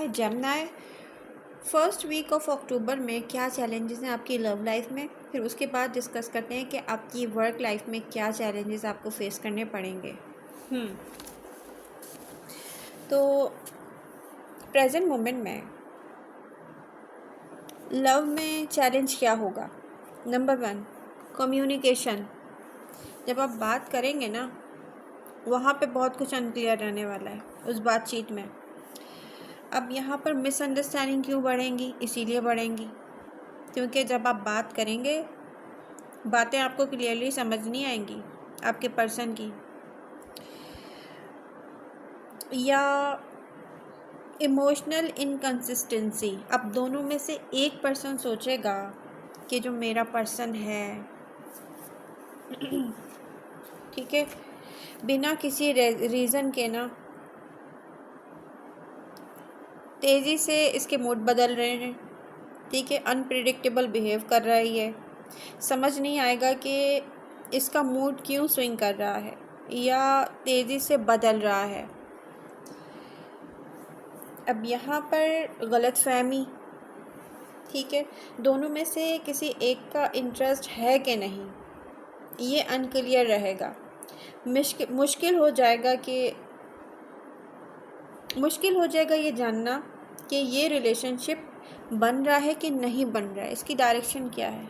है Gemini, first week of October में क्या चैलेंजेस हैं आपकी लव लाइफ में, फिर उसके बाद डिस्कस करते हैं कि आपकी वर्क लाइफ में क्या चैलेंजेस आपको फेस करने पड़ेंगे। तो प्रेजेंट मोमेंट में लव में चैलेंज क्या होगा? Number 1, communication. जब आप बात करेंगे ना, वहाँ पे बहुत कुछ अनक्लियर रहने वाला है उस बातचीत में। अब यहाँ पर मिसअंडरस्टैंडिंग क्यों बढ़ेंगी? इसीलिए बढ़ेंगी क्योंकि जब आप बात करेंगे, बातें आपको क्लियरली समझ नहीं आएंगी आपके पर्सन की, या इमोशनल इनकंसिस्टेंसी। अब दोनों में से एक पर्सन सोचेगा कि जो मेरा पर्सन है ठीक है, बिना किसी रीज़न के ना तेज़ी से इसके मूड बदल रहे हैं, ठीक है, अनप्रिडिक्टेबल बिहेव कर रहा है ये, समझ नहीं आएगा कि इसका मूड क्यों स्विंग कर रहा है या तेज़ी से बदल रहा है। अब यहाँ पर गलतफहमी, ठीक है, दोनों में से किसी एक का इंटरेस्ट है कि नहीं, ये अनक्लियर रहेगा। मुश्किल हो जाएगा ये जानना कि ये रिलेशनशिप बन रहा है कि नहीं बन रहा है, इसकी डायरेक्शन क्या है,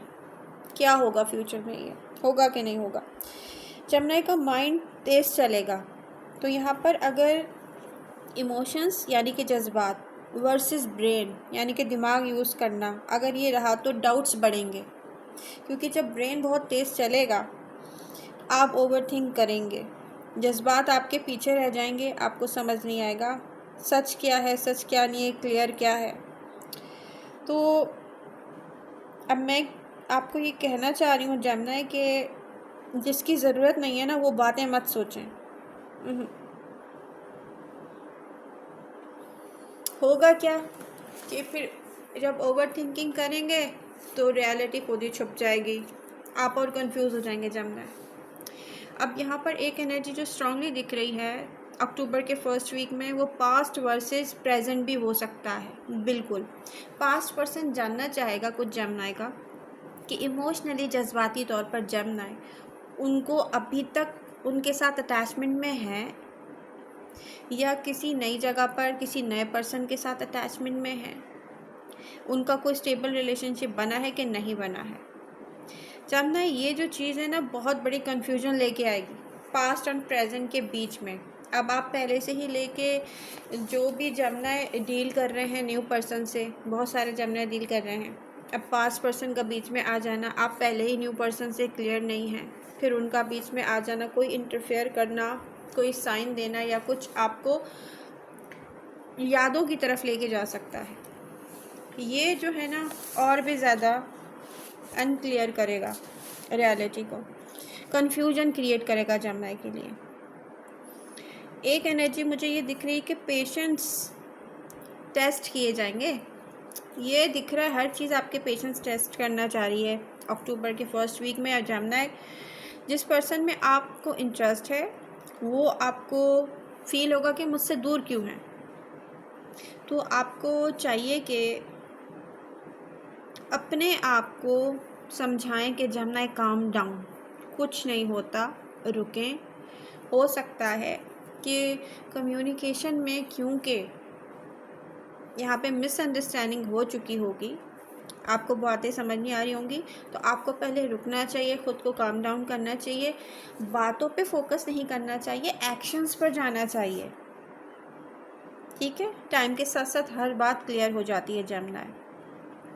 क्या होगा फ्यूचर में, ये होगा कि नहीं होगा। जेमिनी का माइंड तेज़ चलेगा, तो यहाँ पर अगर इमोशंस यानी कि जज्बात वर्सेस ब्रेन यानी कि दिमाग यूज़ करना अगर ये रहा तो डाउट्स बढ़ेंगे, क्योंकि जब ब्रेन बहुत तेज़ चलेगा आप ओवरथिंक करेंगे, जज्बात आपके पीछे रह जाएंगे, आपको समझ नहीं आएगा सच क्या है, सच क्या नहीं है, क्लियर क्या है। तो अब मैं आपको ये कहना चाह रही हूँ जेमिनी कि जिसकी ज़रूरत नहीं है ना वो बातें मत सोचें। होगा क्या कि फिर जब ओवर थिंकिंग करेंगे तो रियलिटी खुद ही छुप जाएगी, आप और कंफ्यूज हो जाएंगे जेमिनी। अब यहाँ पर एक एनर्जी जो स्ट्रांगली दिख रही है अक्टूबर के फर्स्ट वीक में, वो पास्ट वर्सेस प्रेजेंट भी हो सकता है। बिल्कुल, पास्ट पर्सन जानना चाहेगा कुछ जेमिनी का कि इमोशनली जज्बाती तौर पर जेमिनी उनको अभी तक उनके साथ अटैचमेंट में है या किसी नई जगह पर किसी नए पर्सन के साथ अटैचमेंट में है, उनका कोई स्टेबल रिलेशनशिप बना है कि नहीं बना है। जेमिनी ये जो चीज़ है ना बहुत बड़ी कन्फ्यूजन लेके आएगी पास्ट एंड प्रेजेंट के बीच में। अब आप पहले से ही लेके जो भी जेमिनी डील कर रहे हैं न्यू पर्सन से, बहुत सारे जेमिनी डील कर रहे हैं, अब पास्ट पर्सन का बीच में आ जाना, आप पहले ही न्यू पर्सन से क्लियर नहीं हैं, फिर उनका बीच में आ जाना, कोई इंटरफेयर करना, कोई साइन देना या कुछ आपको यादों की तरफ लेके जा सकता है। ये जो है ना और भी ज़्यादा अनक्लियर करेगा रियलिटी को, कन्फ्यूजन क्रिएट करेगा जेमिनी के लिए। एक एनर्जी मुझे ये दिख रही है कि पेशेंस टेस्ट किए जाएंगे, ये दिख रहा है हर चीज़ आपके पेशेंस टेस्ट करना चाह रही है अक्टूबर के फर्स्ट वीक में। जेमिनी जिस पर्सन में आपको इंटरेस्ट है वो आपको फील होगा कि मुझसे दूर क्यों है, तो आपको चाहिए कि अपने आप को समझाएं कि जेमिनी काम डाउन, कुछ नहीं होता, रुकें। हो सकता है कि कम्युनिकेशन में क्योंकि यहाँ पे मिसअंडरस्टैंडिंग हो चुकी होगी, आपको बातें समझ नहीं आ रही होंगी, तो आपको पहले रुकना चाहिए, ख़ुद को काम डाउन करना चाहिए, बातों पे फोकस नहीं करना चाहिए, एक्शंस पर जाना चाहिए, ठीक है। टाइम के साथ साथ हर बात क्लियर हो जाती है जेमिनी,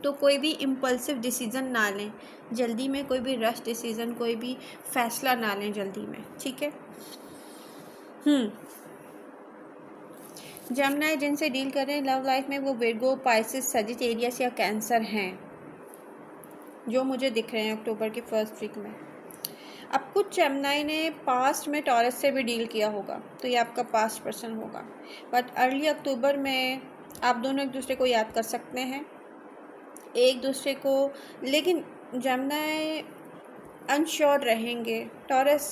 तो कोई भी इम्पल्सिव डिसीज़न ना लें जल्दी में, कोई भी रश डिसीज़न, कोई भी फैसला ना लें जल्दी में, ठीक है। जेमिनी जिनसे डील कर रहे हैं लव लाइफ में वो विर्गो, पाइसेस, सजिटेरियस या कैंसर हैं जो मुझे दिख रहे हैं अक्टूबर के फर्स्ट वीक में। अब कुछ जेमिनी ने पास्ट में टॉरस से भी डील किया होगा, तो ये आपका पास्ट पर्सन होगा, बट अर्ली अक्टूबर में आप दोनों एक दूसरे को याद कर सकते हैं एक दूसरे को, लेकिन जेमिनी अनश्योर रहेंगे। टॉरस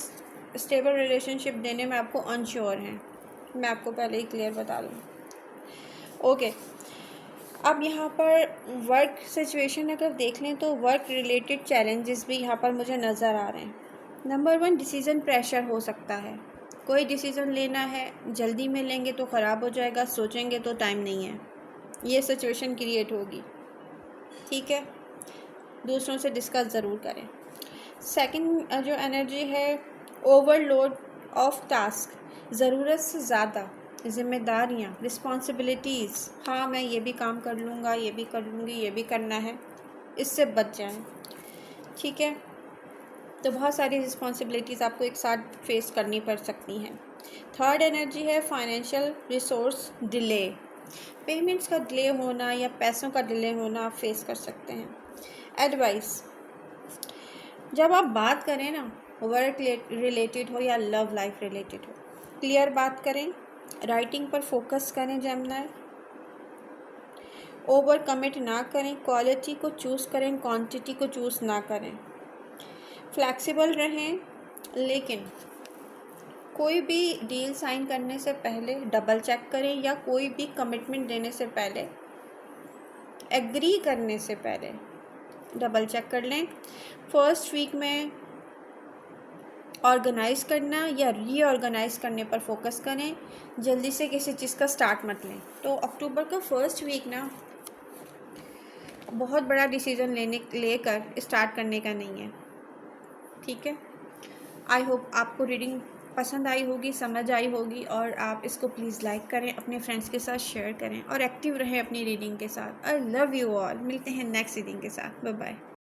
स्टेबल रिलेशनशिप देने में आपको अनश्योर हैं, मैं आपको पहले ही क्लियर बता दूँ। ओके, अब यहाँ पर वर्क सिचुएशन अगर देख लें तो वर्क रिलेटेड चैलेंजेस भी यहाँ पर मुझे नज़र आ रहे हैं। नंबर 1, डिसीज़न प्रेशर हो सकता है। कोई डिसीज़न लेना है, जल्दी में लेंगे तो ख़राब हो जाएगा, सोचेंगे तो टाइम नहीं है, ये सिचुएशन क्रिएट होगी। ठीक है, दूसरों से डिस्कस ज़रूर करें। सेकंड जो एनर्जी है, ओवरलोड ऑफ टास्क, ज़रूरत से ज़्यादा ज़िम्मेदारियाँ, रिस्पॉन्सिबिलिटीज़। हाँ, मैं ये भी काम कर लूँगा, ये भी कर लूँगी, ये भी करना है, इससे बच जाएं। ठीक है, तो बहुत सारी रिस्पॉन्सिबिलिटीज़ आपको एक साथ फेस करनी पड़ सकती हैं। थर्ड एनर्जी है फाइनेंशियल रिसोर्स डिले, पेमेंट्स का डिले होना या पैसों का डिले होना आप फेस कर सकते हैं। एडवाइस, जब आप बात करें ना, वर्क रिलेटेड हो या लव लाइफ रिलेटेड हो, क्लियर बात करें, राइटिंग पर फोकस करें जेमिनी, ओवर कमिट ना करें, क्वालिटी को चूज़ करें, क्वांटिटी को चूज़ ना करें, फ्लैक्सिबल रहें, लेकिन कोई भी डील साइन करने से पहले डबल चेक करें या कोई भी कमिटमेंट देने से पहले, एग्री करने से पहले डबल चेक कर लें। फर्स्ट वीक में ऑर्गेनाइज़ करना या रीऑर्गेनाइज़ करने पर फोकस करें, जल्दी से किसी चीज़ का स्टार्ट मत लें। तो अक्टूबर का फर्स्ट वीक ना बहुत बड़ा डिसीज़न लेकर स्टार्ट करने का नहीं है। ठीक है, आई होप आपको रीडिंग पसंद आई होगी, समझ आई होगी, और आप इसको प्लीज़ लाइक करें, अपने फ्रेंड्स के साथ शेयर करें और एक्टिव रहें अपनी रीडिंग के साथ। I love you all. मिलते हैं नेक्स्ट रीडिंग के साथ। Bye bye.